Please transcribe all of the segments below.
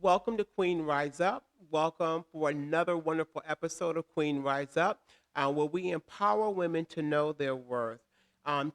welcome to Queen Rise Up. Welcome for another wonderful episode of Queen Rise Up, where we empower women to know their worth.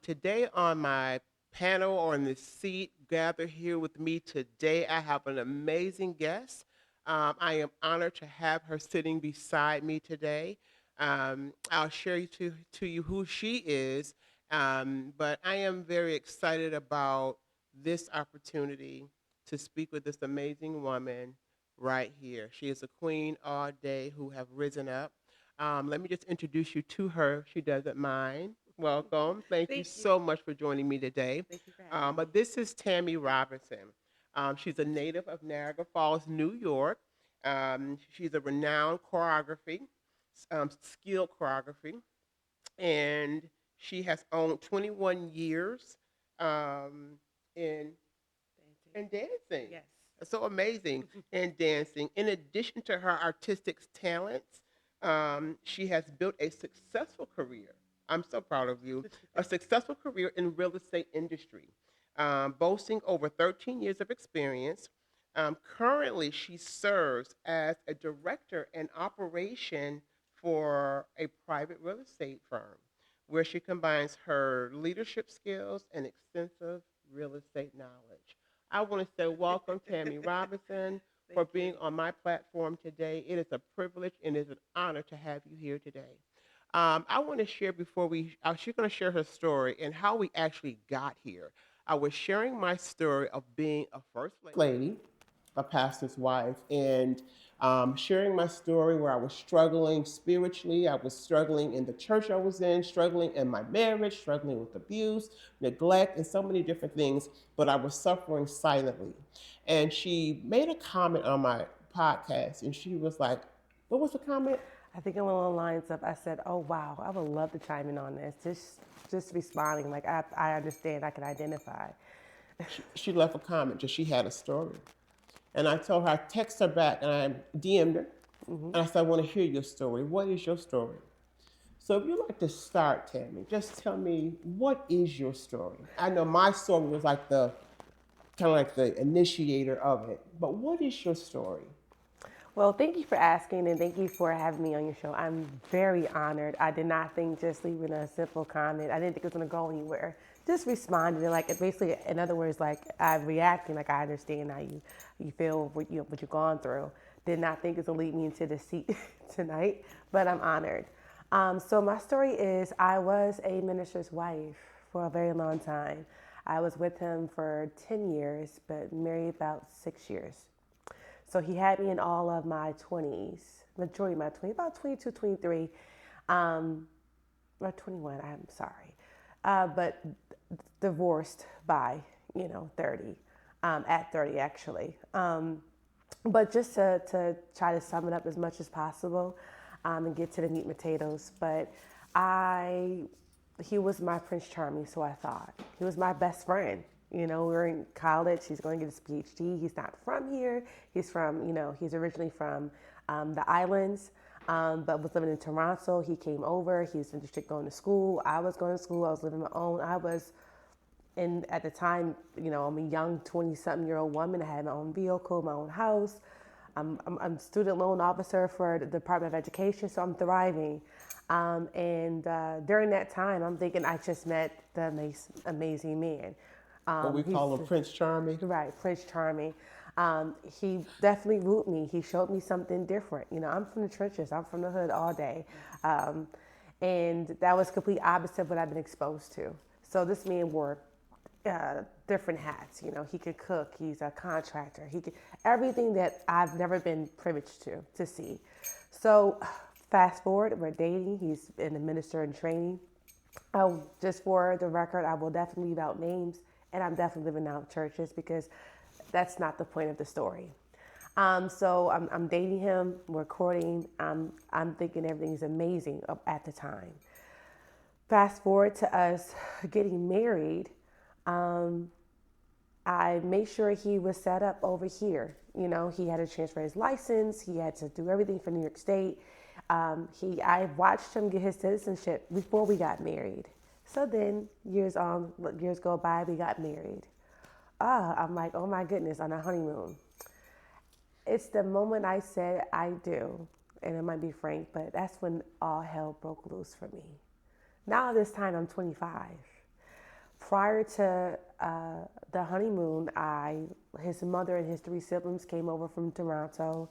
Today, on my panel or in the seat gathered here with me today, I have an amazing guest. I am honored to have her sitting beside me today. I'll share to you who she is, but I am very excited about this opportunity to speak with this amazing woman right here. She is a queen all day who have risen up. Let me just introduce you to her if she doesn't mind. Welcome. Thank you Thank you. so much for joining me today. Thank you for having But me. this is Tammi Robinson. She's a native of Niagara Falls, New York. She's a renowned skilled choreography, and she has owned 21 years um, in Dancing. and dancing. Yes. So amazing in dancing. In addition to her artistic talents, she has built a successful career. I'm so proud of you. A successful career in real estate industry, boasting over 13 years of experience. Currently, she serves as a director and operation for a private real estate firm, where she combines her leadership skills and extensive real estate knowledge. I want to say welcome, Tammi Robinson, for Thank you. being on my platform today. It is a privilege and it is an honor to have you here today. I want to share before she's going to share her story and how we actually got here. I was sharing my story of being a first lady, a pastor's wife, and sharing my story where I was struggling spiritually. I was struggling in the church I was in, struggling in my marriage, struggling with abuse, neglect, and so many different things, but I was suffering silently. And she made a comment on my podcast, and she was like, what was the comment? I think along the lines of I said, "Oh wow, I would love to chime in on this." Just responding like I understand, I can identify. She left a comment that she had a story. And I told her, I text her back and I DM'd her. And I said, I want to hear your story. What is your story? So if you'd like to start, Tammi, just tell me, what is your story? I know my story was like the kind of like the initiator of it, but what is your story? Well, thank you for asking and thank you for having me on your show. I'm very honored. I did not think just leaving a simple comment. I didn't think it was gonna go anywhere. Just responding and like basically, in other words, like I'm reacting like I understand how you feel what you've gone through. Did not think it was gonna lead me into the seat tonight, but I'm honored. So my story is I was a minister's wife for a very long time. I was with him for 10 years, but married about 6 years. So he had me in all of my 20s, majority of my 20s, about 22, 23, or 21, I'm sorry. But divorced by, 30, at 30 actually. But just to try to sum it up as much as possible and get to the meat and potatoes. But I, he was my Prince Charming, so I thought. He was my best friend. We were in college. He's going to get his PhD. He's not from here. He's from, he's originally from the islands, but was living in Toronto. He came over. He was interested going to school. I was going to school. I was living my own. And at the time, I'm a young 20-something-year-old woman. I had my own vehicle, my own house. I'm student loan officer for the Department of Education, so I'm thriving. And during that time, I'm thinking I just met the amazing man. What we He's call him Prince Charming. right, Prince Charming. He definitely wooed me. He showed me something different. I'm from the trenches. I'm from the hood all day, um, and that was complete opposite of what I've been exposed to. So this man wore different hats. He could cook. He's a contractor. He could everything that I've never been privileged to see. So fast forward, we're dating. He's been a minister in training. Just for the record, I will definitely leave out names, and I'm definitely leaving out churches because that's not the point of the story. So I'm dating him, we're courting. I'm thinking everything's amazing at the time. Fast forward to us getting married. Um, I made sure he was set up over here. He had to transfer his license. He had to do everything for New York State. I watched him get his citizenship before we got married. So then years go by, we got married. I'm like, oh my goodness, on a honeymoon. It's the moment I said I do, and it might be frank, but that's when all hell broke loose for me. Now this time I'm 25. Prior to the honeymoon, his mother and his three siblings came over from Toronto,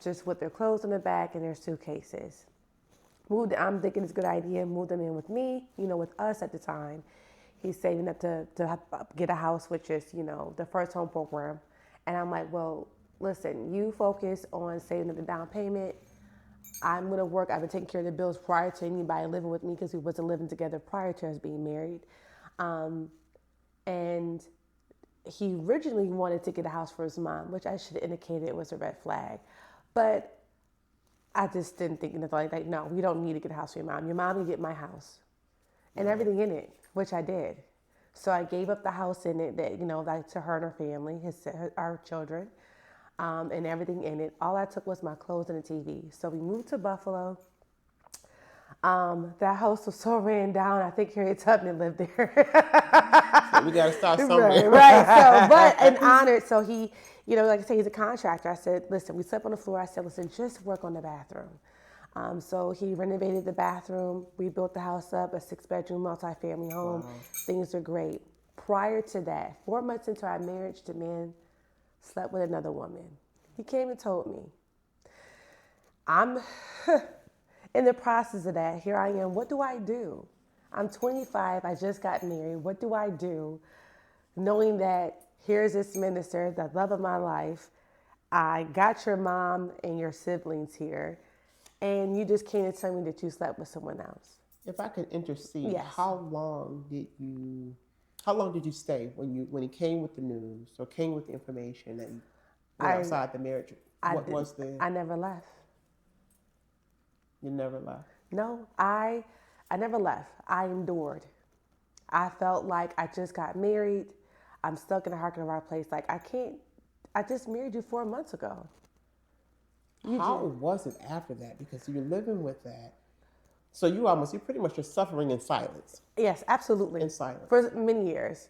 just with their clothes in the back and their suitcases. I'm thinking it's a good idea. Move them in with me, with us at the time. He's saving up to get a house, which is, the first home program. And I'm like, well, listen, you focus on saving up the down payment. I'm going to work. I've been taking care of the bills prior to anybody living with me because we wasn't living together prior to us being married. And he originally wanted to get a house for his mom, which I should have indicated it was a red flag. But I just didn't think anything like that. No, we don't need to get a house for your mom. Your mom can get my house and everything in it, which I did. So I gave up the house in it that, like to her and her family, our children, and everything in it. All I took was my clothes and the TV. So we moved to Buffalo. That house was so ran down. I think Harriet Tubman lived there. So we got to start somewhere. Right. So, but and honored. So he, like I say, he's a contractor. I said, listen, we slept on the floor. I said, listen, just work on the bathroom. So he renovated the bathroom. We built the house up, a 6-bedroom multi-family home. Wow. Things are great. Prior to that, 4 months into our marriage, the man slept with another woman. He came and told me. I'm in the process of that. Here I am. What do I do? I'm 25. I just got married. What do I do? Knowing that here's this minister, the love of my life. I got your mom and your siblings here. And you just came and tell me that you slept with someone else. If I could intercede, yes. How long did you stay when he came with the news or came with the information that you went outside the marriage? I never left. You never left? No, I never left. I endured. I felt like I just got married. I'm stuck in a rock and a hard place. Like I just married you 4 months ago. How was it after that? Because you're living with that. So you're pretty much just suffering in silence. Yes, absolutely. In silence. For many years,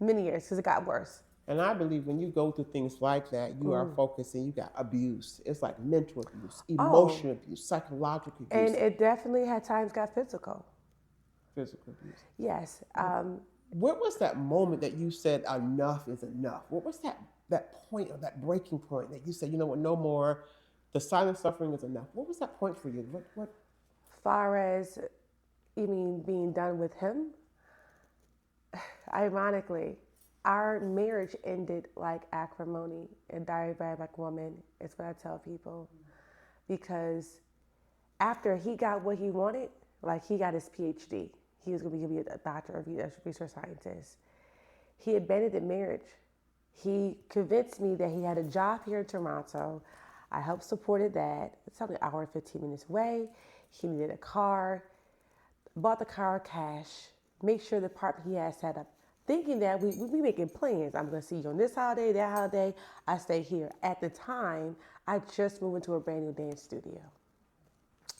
because it got worse. And I believe when you go through things like that, you are focusing, you got abuse. It's like mental abuse, emotional abuse, psychological abuse. And it definitely at times got physical. Physical abuse. Yes. What was that moment that you said enough is enough? What was that point or that breaking point that you said, you know what, no more, the silent suffering is enough? What was that point for you? What? Far as, you mean being done with him? Ironically, our marriage ended like acrimony and Diary by a Black Woman is what I tell people. Because after he got what he wanted, like he got his PhD, he was going to be a doctor of research scientist. He abandoned the marriage. He convinced me that he had a job here in Toronto. I helped supported that. It's only an hour and 15 minutes away. He needed a car, bought the car cash, make sure the apartment he had set up, thinking that we making plans. I'm going to see you on this holiday, that holiday. I stay here. At the time, I just moved into a brand new dance studio.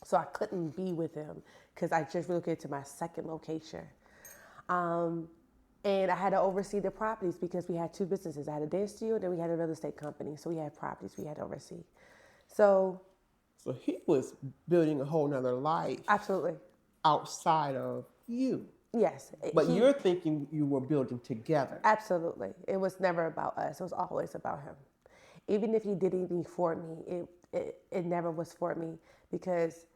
So I couldn't be with him because I just relocated to my second location. And I had to oversee the properties because we had two businesses. I had a dance studio, then we had a real estate company. So we had properties we had to oversee. So he was building a whole nother life. Absolutely. Outside of you. Yes. But you're thinking you were building together. Absolutely. It was never about us. It was always about him. Even if he did anything for me, it never was for me because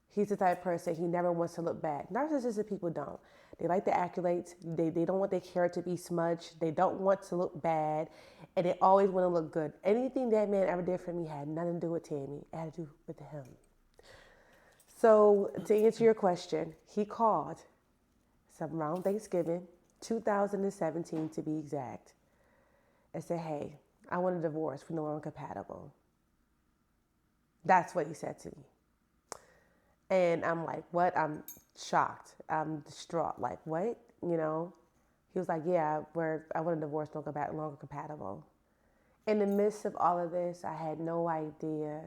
he's the type of person, he never wants to look bad. Narcissistic people don't. They like the accolades. They don't want their character to be smudged. They don't want to look bad. And they always want to look good. Anything that man ever did for me had nothing to do with Tammi. It had to do with him. So to answer your question, he called around Thanksgiving, 2017 to be exact, and said, hey, I want a divorce. We're no longer compatible. That's what he said to me. And I'm like, what? I'm shocked. I'm distraught. Like, what? You know? He was like, yeah, I want a divorce, no longer compatible. In the midst of all of this, I had no idea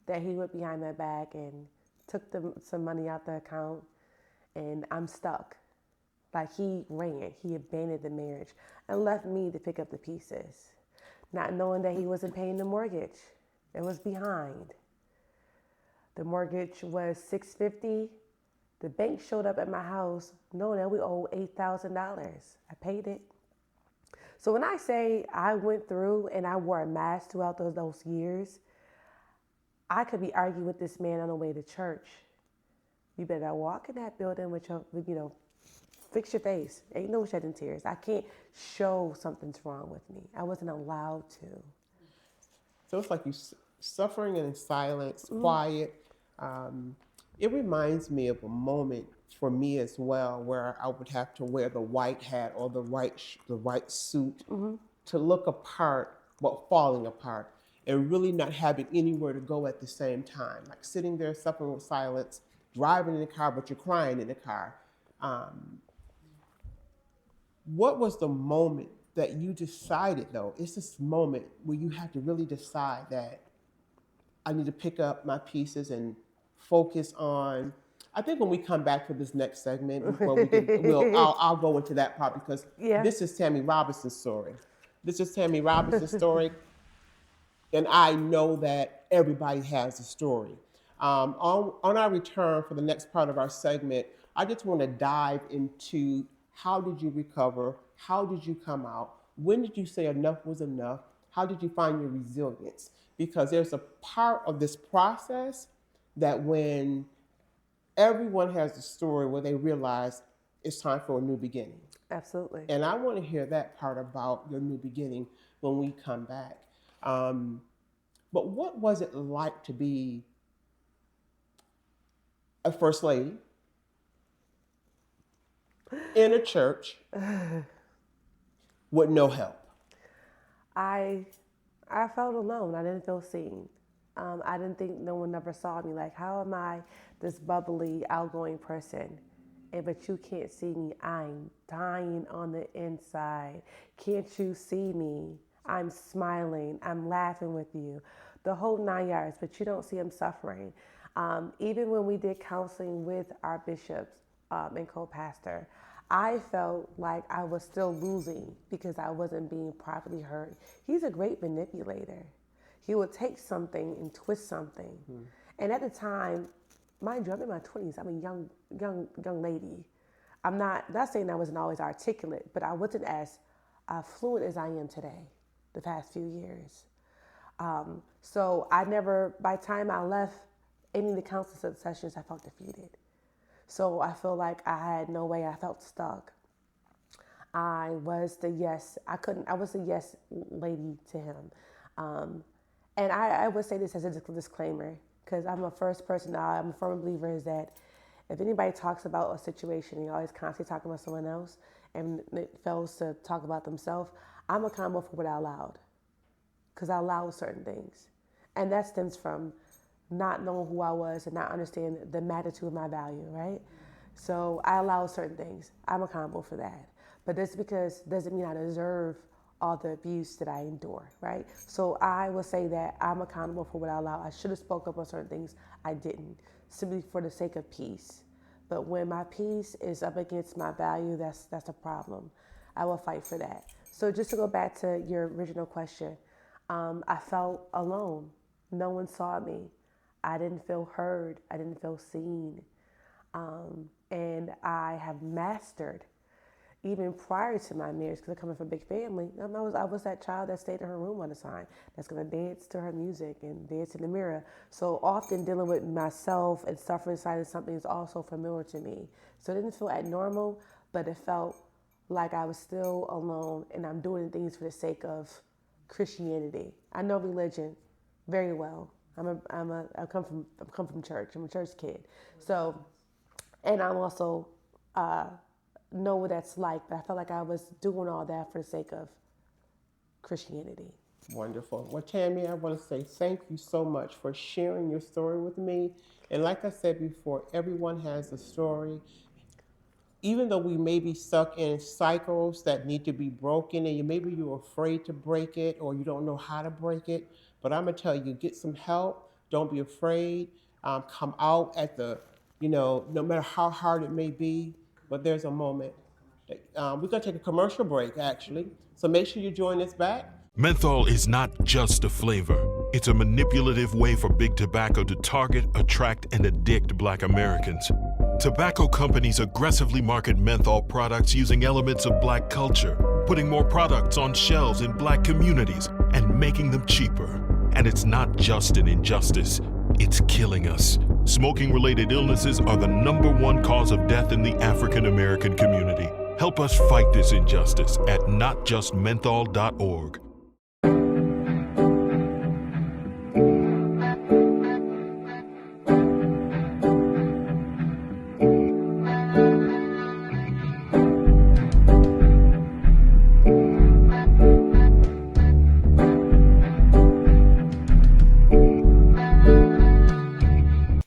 that he went behind my back and took some money out the account, and I'm stuck. Like, he ran. He abandoned the marriage and left me to pick up the pieces. not knowing that he wasn't paying the mortgage. It was behind. The mortgage was $650. The bank showed up at my house knowing that we owed $8,000. I paid it. So when I say I went through and I wore a mask throughout those years, I could be arguing with this man on the way to church. You better walk in that building with your, fix your face. Ain't no shedding tears. I can't show something's wrong with me. I wasn't allowed to. So it's like you suffering in silence, quiet. It reminds me of a moment for me as well, where I would have to wear the white hat or the white suit to look apart, but falling apart, and really not having anywhere to go at the same time. Like sitting there suffering with silence, driving in the car, but you're crying in the car. What was the moment that you decided, though? It's this moment where you have to really decide that I need to pick up my pieces and focus on. I think when we come back for this next segment, before I'll go into that part because Yeah. this is Tammi Robinson's story. This is Tammi Robinson's story, and I know that everybody has a story. On our return for the next part of our segment, I just want to dive into how did you recover? How did you come out? When did you say enough was enough? How did you find your resilience? Because there's a part of this process that when everyone has a story where they realize it's time for a new beginning. Absolutely. And I want to hear that part about your new beginning when we come back. But what was it like to be a first lady in a church with no help? I I felt alone. I didn't feel seen. I didn't think no one ever saw me. Like, how am I this bubbly, outgoing person? But you can't see me. I'm dying on the inside. Can't you see me? I'm smiling. I'm laughing with you. The whole 9 yards, but you don't see I'm suffering. Even when we did counseling with our bishops and co pastor, I felt like I was still losing because I wasn't being properly heard. He's a great manipulator. He would take something and twist something. And at the time, mind you, I'm in my 20s. I'm a young lady. I'm not saying I wasn't always articulate, but I wasn't as fluent as I am today the past few years. So I never, by the time I left any of the counseling sessions, I felt defeated. So I feel like I had no way. I felt stuck. I was the yes. I was the yes lady to him. And I would say this as a disclaimer because I'm a first person. I'm a firm believer is that if anybody talks about a situation, you're always constantly talking about someone else and it fails to talk about themselves, I'm accountable for what I allowed because I allowed certain things. And that stems from not knowing who I was and not understanding the magnitude of my value, right? So I allowed certain things. I'm accountable for that. But that's because doesn't mean I deserve all the abuse that I endure, right? So I will say that I'm accountable for what I allow. I should have spoke up on certain things. I didn't, simply for the sake of peace. But when my peace is up against my value, that's a problem. I will fight for that. So just to go back to your original question, I felt alone. No one saw me. I didn't feel heard. I didn't feel seen. And I have mastered, even prior to my marriage, because I come from a big family, I was that child that stayed in her room all the time, that's going to dance to her music and dance in the mirror. So often dealing with myself and suffering inside something is also familiar to me. So it didn't feel abnormal, but it felt like I was still alone and I'm doing things for the sake of Christianity. I know religion very well. I come from church. I'm a church kid. So, and I'm also know what that's like. But I felt like I was doing all that for the sake of Christianity. Wonderful. Well, Tammi, I want to say thank you so much for sharing your story with me. And like I said before, everyone has a story. Even though we may be stuck in cycles that need to be broken and maybe you're afraid to break it or you don't know how to break it, but I'm going to tell you, get some help. Don't be afraid. Come out at no matter how hard it may be, but there's a moment. We're going to take a commercial break, actually. So make sure you join us back. Menthol is not just a flavor. It's a manipulative way for big tobacco to target, attract, and addict Black Americans. Tobacco companies aggressively market menthol products using elements of Black culture, putting more products on shelves in Black communities and making them cheaper. And it's not just an injustice, it's killing us. Smoking-related illnesses are the #1 cause of death in the African American community. Help us fight this injustice at notjustmenthol.org.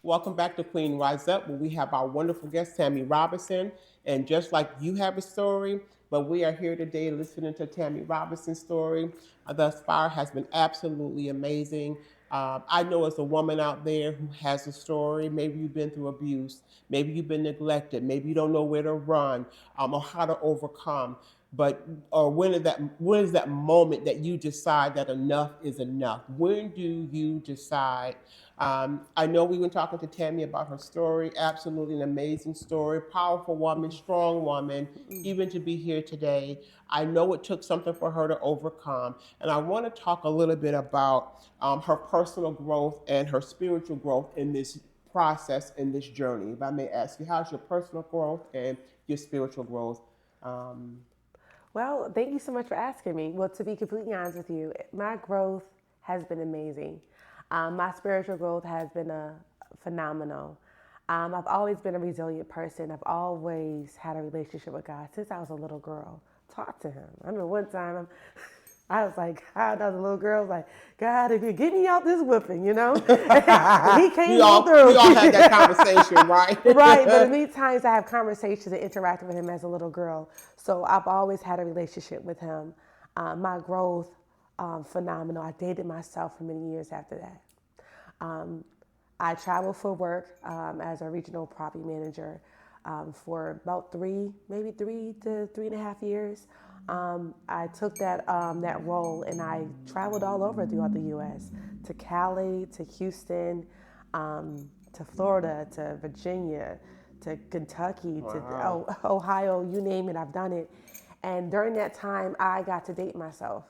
Welcome back to Queen Rise Up, where we have our wonderful guest, Tammi Robinson. And just like you have a story, but we are here today listening to Tammi Robinson's story. Thus far has been absolutely amazing. I know as a woman out there who has a story, maybe you've been through abuse, maybe you've been neglected, maybe you don't know where to run or how to overcome. But or when is that moment that you decide that enough is enough? When do you decide? I know we've been talking to Tammi about her story. Absolutely an amazing story, powerful woman, strong woman, even to be here today. I know it took something for her to overcome. And I want to talk a little bit about her personal growth and her spiritual growth in this process, in this journey. If I may ask you, how's your personal growth and your spiritual growth? Um, Well, thank you so much for asking me. Well, to be completely honest with you, my growth has been amazing. My spiritual growth has been phenomenal. I've always been a resilient person. I've always had a relationship with God since I was a little girl. Talk to Him. I remember one time I was like, God, I was a little girl. I was like, God, if you get me out this whipping, He came through. We all had that conversation, right? Right, but many times I have conversations and interacted with Him as a little girl. So I've always had a relationship with Him. My growth, phenomenal. I dated myself for many years after that. I traveled for work as a regional property manager for about maybe 3 to 3.5 years. I took that role and I traveled all over throughout the U.S. to Cali, to Houston, to Florida, to Virginia, to Kentucky, Wow. to Ohio, you name it, I've done it. And during that time, I got to date myself.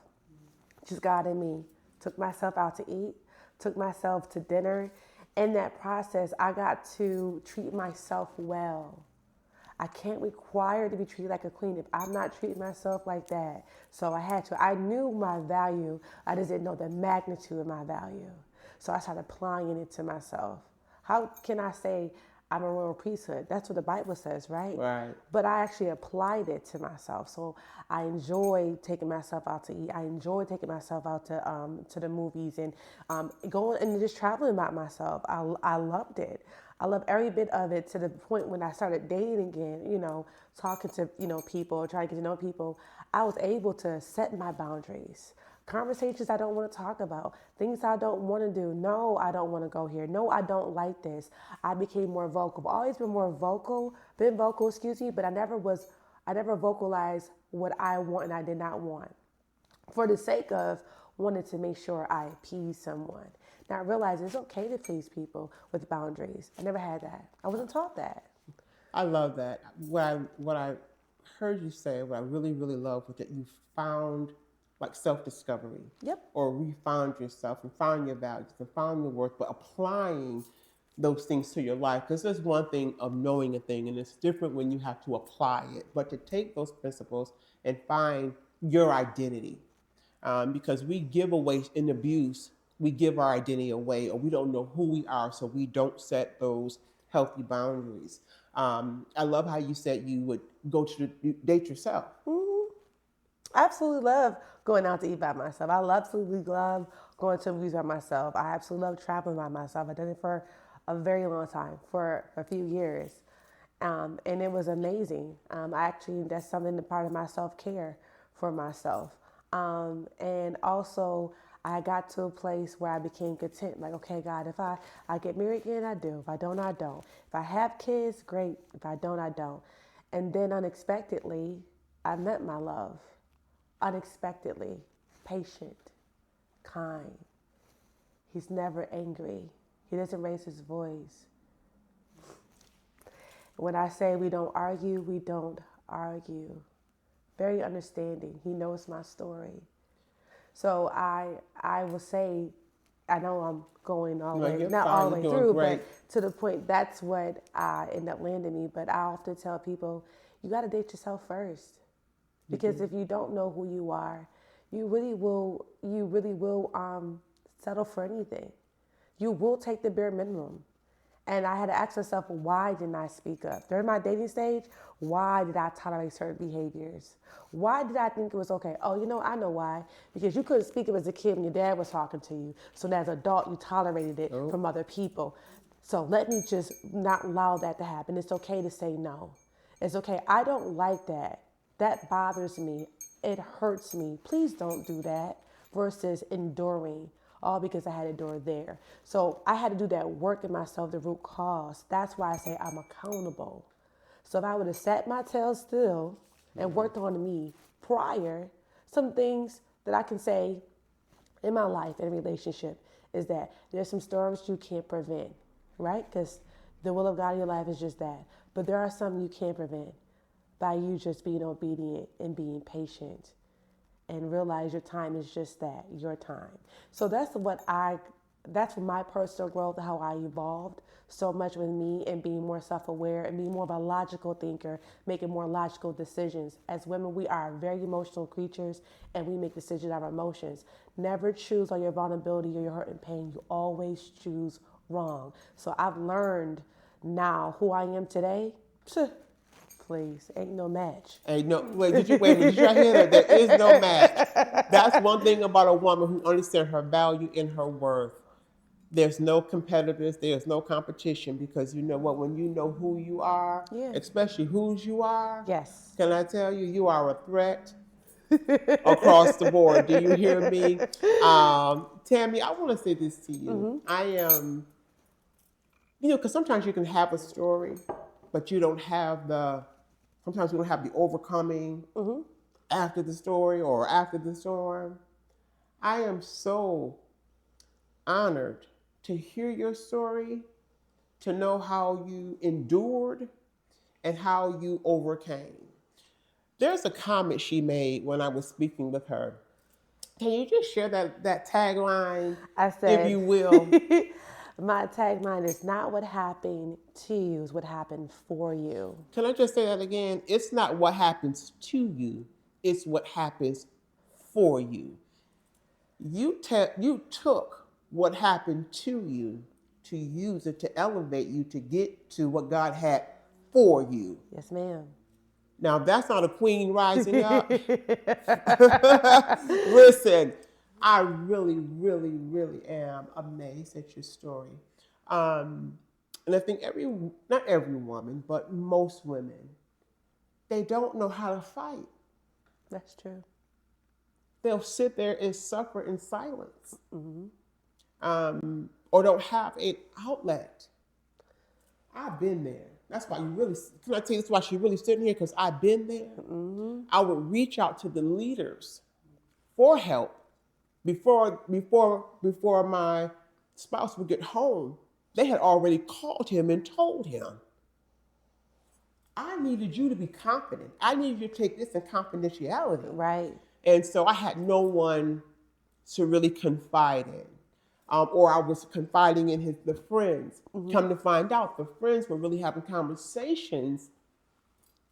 Just God and me. Took myself out to eat, took myself to dinner. In that process, I got to treat myself well. I can't require to be treated like a queen if I'm not treating myself like that. So I had to. I knew my value. I just didn't know the magnitude of my value. So I started applying it to myself. How can I say I'm a royal priesthood? That's what the Bible says, right? Right. But I actually applied it to myself. So I enjoy taking myself out to eat. I enjoy taking myself out to the movies and going and just traveling by myself. I loved it. I love every bit of it to the point when I started dating again, talking to, people, trying to get to know people. I was able to set my boundaries. Conversations I don't want to talk about, things I don't want to do. No, I don't want to go here. No, I don't like this. I became more vocal. I've always been vocal, but I never vocalized what I want and I did not want for the sake of wanting to make sure I appease someone. Now I realize it's okay to please people with boundaries. I never had that. I wasn't taught that. I love that. What I heard you say, what I really, really love was that you found like self-discovery. Yep. Or refound yourself and found your values and found your worth, but applying those things to your life. Because there's one thing of knowing a thing, and it's different when you have to apply it. But to take those principles and find your identity. Because we give away in abuse, we give our identity away, or we don't know who we are, so we don't set those healthy boundaries. I love how you said you would go to date yourself. I absolutely love going out to eat by myself. I absolutely love going to movies by myself. I absolutely love traveling by myself. I've done it for a very long time, for a few years. And it was amazing. That's something, part of my self-care for myself. And also, I got to a place where I became content. Like, okay, God, if I get married again, I do. If I don't, I don't. If I have kids, great. If I don't, I don't. And then unexpectedly, I met my love. Unexpectedly. patient, kind. He's never angry. He doesn't raise his voice. When I say we don't argue, we don't argue. Very understanding. He knows my story. So I will say, I know I'm going all the No, way, you're not fine. all the You're way doing through, great. but to the point, that's what end up landing me. But I often tell people, you got to date yourself first. Because if you don't know who you are, you really will settle for anything. You will take the bare minimum. And I had to ask myself, why didn't I speak up? During my dating stage, why did I tolerate certain behaviors? Why did I think it was okay? Oh, I know why. Because you couldn't speak up as a kid when your dad was talking to you. So as an adult, you tolerated it from other people. So let me just not allow that to happen. It's okay to say no. It's okay. I don't like that. That bothers me. It hurts me. Please don't do that. Versus enduring, all because I had to endure there. So I had to do that work in myself, the root cause. That's why I say I'm accountable. So if I would have sat my tail still and worked on me prior, some things that I can say in my life and relationship is that there's some storms you can't prevent, right? Because the will of God in your life is just that. But there are some you can't prevent by you just being obedient and being patient and realize your time is just that, your time. So that's my personal growth, how I evolved so much with me and being more self-aware and being more of a logical thinker, making more logical decisions. As women, we are very emotional creatures and we make decisions out of emotions. Never choose on your vulnerability or your hurt and pain. You always choose wrong. So I've learned now who I am today. Please, ain't no match. Hey, no, did you hear that? There is no match. That's one thing about a woman who understands her value and her worth. There's no competitors, there's no competition, because you know what, when you know who you are, Yeah. especially whose you are, Yes. can I tell you, you are a threat across the board. Do you hear me? Tammi, I want to say this to you. I am, because sometimes you can have a story, but you don't have sometimes we don't have the overcoming after the story or after the storm. I am so honored to hear your story, to know how you endured and how you overcame. There's a comment she made when I was speaking with her. Can you just share that tagline, I if said, you will? my tagline is not what happened to you, is what happened for you. Can I just say that again? It's not what happens to you, it's what happens for you. You took what happened to you to use it to elevate you to get to what God had for you. Yes, ma'am. Now, that's not a queen rising up. Listen, I really, really, really am amazed at your story. And I think not every woman, but most women, they don't know how to fight. That's true. They'll sit there and suffer in silence, or don't have an outlet. I've been there. That's why can I tell you, that's why she's really sitting here, because I've been there. I would reach out to the leaders for help before my spouse would get home. They had already called him and told him, I needed you to be confident. I needed you to take this in confidentiality. Right. And so I had no one to really confide in. Or I was confiding in the friends. Come to find out, the friends were really having conversations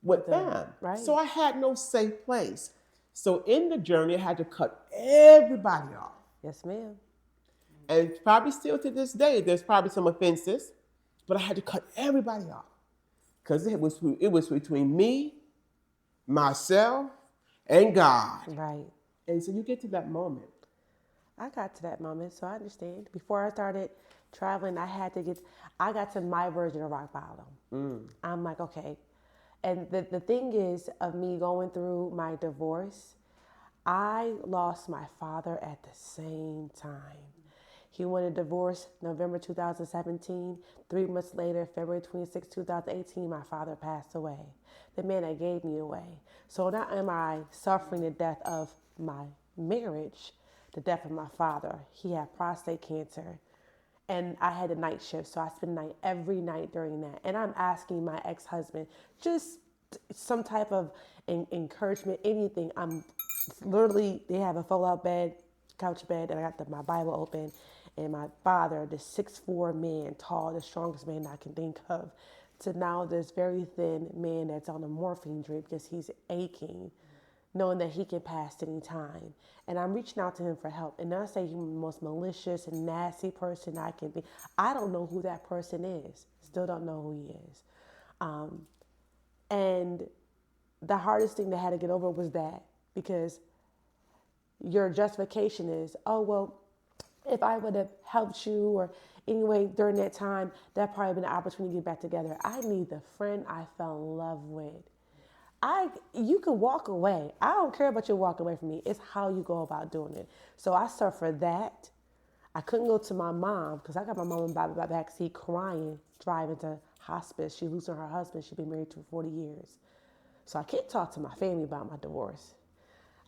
with them. Right. So I had no safe place. So in the journey, I had to cut everybody off. Yes, ma'am. And probably still to this day, there's probably some offenses, but I had to cut everybody off. Because it was between me, myself, and God. Right. And so you get to that moment. I got to that moment, so I understand. Before I started traveling, I got to my version of rock bottom. I'm like, okay. And the thing is, of me going through my divorce, I lost my father at the same time. He went a divorce November 2017. 3 months later, February 26, 2018, my father passed away. The man that gave me away. So not am I suffering the death of my marriage, the death of my father. He had prostate cancer. And I had a night shift, so I spent the night every night during that. And I'm asking my ex-husband just some type of encouragement, anything. I'm literally, they have a fold-out bed, couch bed, and I got my Bible open. And my father, the 6'4" man, tall, the strongest man I can think of, to now this very thin man that's on a morphine drip because he's aching, knowing that he can pass any time. And I'm reaching out to him for help. And I say he's the most malicious and nasty person I can be. I don't know who that person is. Still don't know who he is. And the hardest thing that I had to get over was that, because your justification is, oh, well, if I would have helped you or anyway during that time, that probably been an opportunity to get back together. I need the friend I fell in love with. You can walk away. I don't care about you walking away from me. It's how you go about doing it. So I suffered that. I couldn't go to my mom because I got my mom in the backseat crying, driving to hospice. She losing her husband. She'd been married to for 40 years. So I can't talk to my family about my divorce.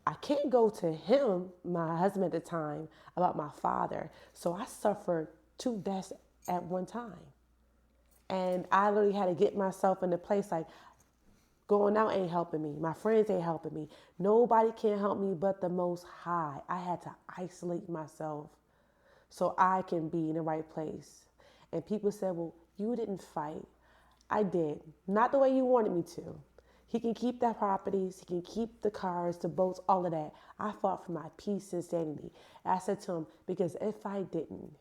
I can't go to him, my husband at the time, about my father. So I suffered 2 deaths at one time. And I literally had to get myself in a place like, going out ain't helping me. My friends ain't helping me. Nobody can help me but the Most High. I had to isolate myself so I can be in the right place. And people said, well, you didn't fight. I did. Not the way you wanted me to. He can keep the properties. He can keep the cars, the boats, all of that. I fought for my peace and sanity. I said to him, because if I didn't,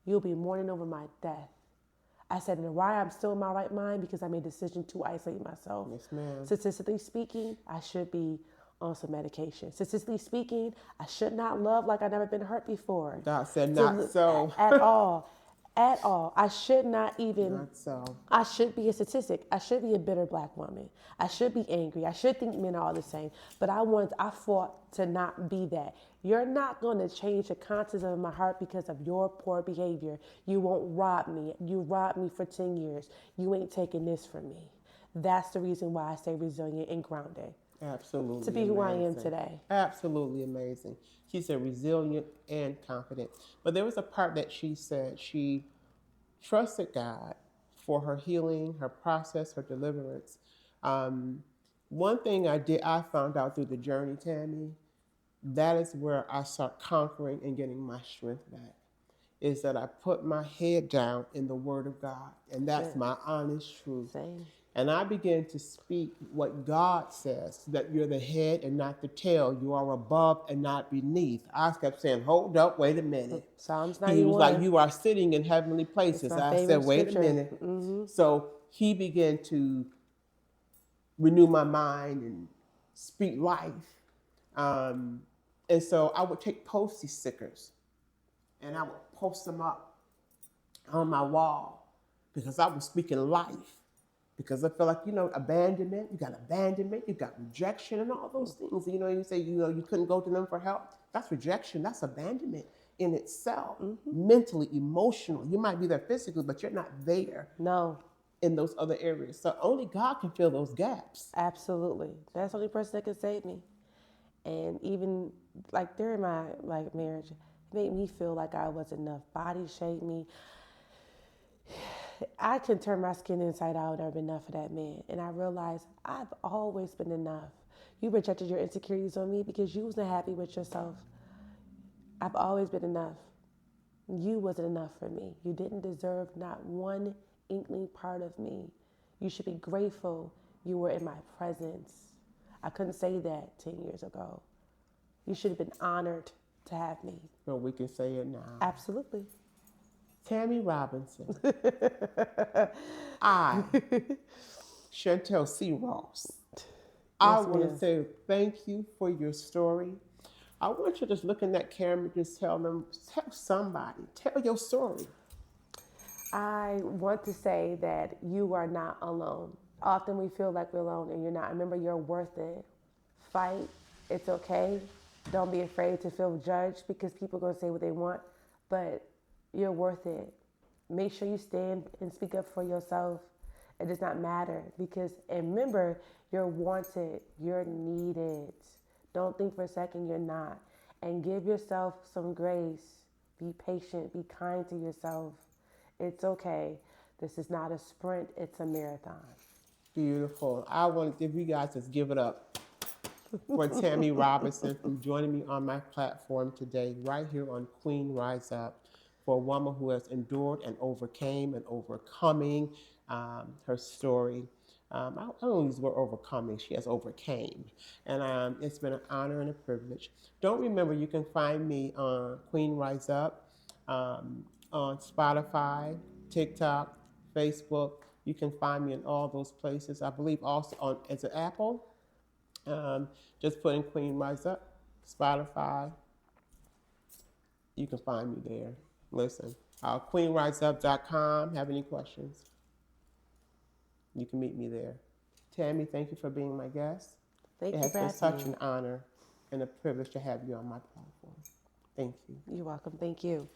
you'll be mourning over my death. I said, and why I'm still in my right mind? Because I made a decision to isolate myself. Yes, ma'am. Statistically speaking, I should be on some medication. Statistically speaking, I should not love like I've never been hurt before. God said not so. At all. At all. I should not even. Not so. I should be a statistic. I should be a bitter black woman. I should be angry. I should think men are all the same. But I fought to not be that. You're not going to change the contents of my heart because of your poor behavior. You won't rob me. You robbed me for 10 years. You ain't taking this from me. That's the reason why I stay resilient and grounded. Absolutely. To be who I am today. Absolutely amazing. She said resilient and confident. But there was a part that she said she trusted God for her healing, her process, her deliverance. One thing I found out through the journey, Tammy, that is where I start conquering and getting my strength back, is that I put my head down in the Word of God. And that's my honest truth. Same. And I began to speak what God says, that you're the head and not the tail. You are above and not beneath. I kept saying, hold up, wait a minute. Psalms 91. He was like, you are sitting in heavenly places. I said, wait a minute. Mm-hmm. So he began to renew my mind and speak life. And so I would take Posty stickers and I would post them up on my wall because I was speaking life. Because I feel like, abandonment, you got rejection and all those things. You say, you couldn't go to them for help. That's rejection. That's abandonment in itself. Mm-hmm. Mentally, emotionally. You might be there physically, but you're not there. No. In those other areas. So only God can fill those gaps. Absolutely. That's the only person that can save me. And even like during my marriage, it made me feel like I wasn't enough. Body shaped me. I can turn my skin inside out. I've been enough for that man. And I realized I've always been enough. You projected your insecurities on me because you wasn't happy with yourself. I've always been enough. You wasn't enough for me. You didn't deserve not one inkling part of me. You should be grateful you were in my presence. I couldn't say that 10 years ago. You should have been honored to have me. Well, we can say it now. Absolutely. Tammi Robinson. I, Chantele C. Ross. I want to say thank you for your story. I want you to just look in that camera and just tell somebody, tell your story. I want to say that you are not alone. Often we feel like we're alone and you're not. Remember, you're worth it. Fight. It's okay. Don't be afraid to feel judged because people are going to say what they want, but you're worth it. Make sure you stand and speak up for yourself. It does not matter because, and remember, you're wanted. You're needed. Don't think for a second you're not. and give yourself some grace. Be patient, be kind to yourself. It's okay. This is not a sprint, it's a marathon. Beautiful. I want if you guys just give it up for Tammi Robinson for joining me on my platform today, right here on Queen Rise Up, for a woman who has endured and overcame and overcoming her story. I don't use the word overcoming, she has overcame. And it's been an honor and a privilege. Don't remember, you can find me on Queen Rise Up on Spotify, TikTok, Facebook. You can find me in all those places. I believe also on as an Apple. Just put in Queen Rise Up, Spotify. You can find me there. Listen, queenriseup.com. Have any questions? You can meet me there. Tammi, thank you for being my guest. Thank It you has for been having such me. an honor and a privilege to have you on my platform. Thank you. You're welcome. Thank you.